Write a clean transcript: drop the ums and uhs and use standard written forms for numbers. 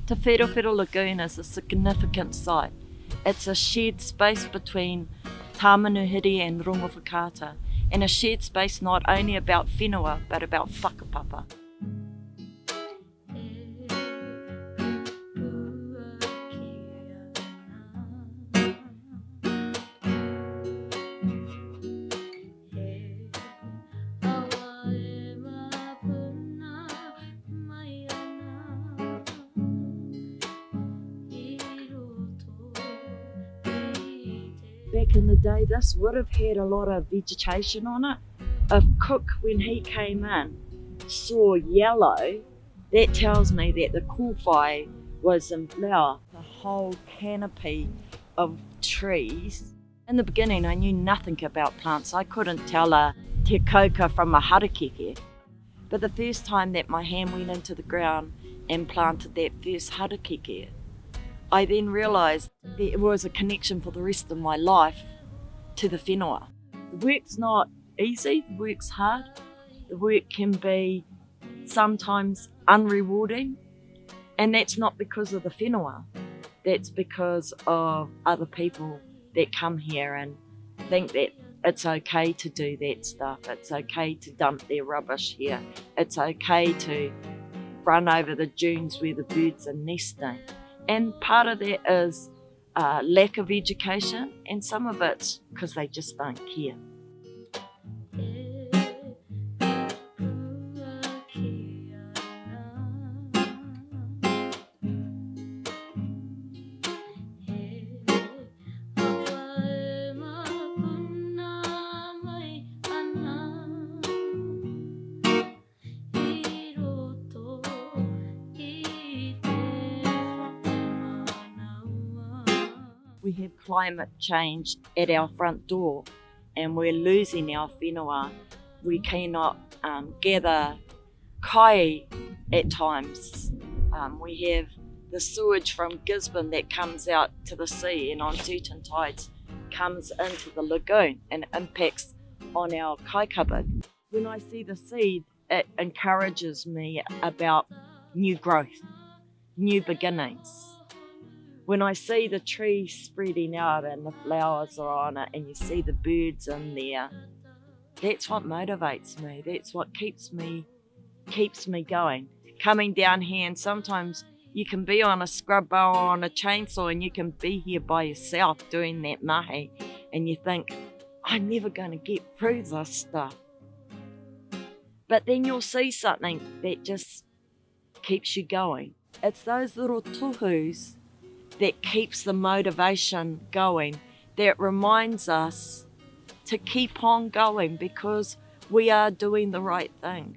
Te Wherowhero Lagoon is a significant site. It's a shared space between Tāmanuhiri and Rongowhakaata, and a shared space not only about whenua but about whakapapa. Back in the day, this would have had a lot of vegetation on it. If Cook, when he came in, saw yellow, that tells me that the kōwhai was in flower. The whole canopy of trees. In the beginning, I knew nothing about plants. I couldn't tell a te koka from a harakeke. But the first time that my hand went into the ground and planted that first harakeke, I then realised there was a connection for the rest of my life to the whenua. The work's not easy, the work's hard. The work can be sometimes unrewarding, and that's not because of the whenua. That's because of other people that come here and think that it's okay to do that stuff. It's okay to dump their rubbish here. It's okay to run over the dunes where the birds are nesting. And part of that is lack of education, and some of it's because they just don't care. We have climate change at our front door and we're losing our whenua. We cannot gather kai at times. We have the sewage from Gisborne that comes out to the sea and on certain tides comes into the lagoon and impacts on our kai cupboard. When I see the seed, it encourages me about new growth, new beginnings. When I see the trees spreading out and the flowers are on it and you see the birds in there, that's what motivates me. That's what keeps me going. Coming down here, and sometimes you can be on a scrub bow or on a chainsaw and you can be here by yourself doing that mahi and you think, I'm never going to get through this stuff. But then you'll see something that just keeps you going. It's those little tuhus that keeps the motivation going, that reminds us to keep on going because we are doing the right thing.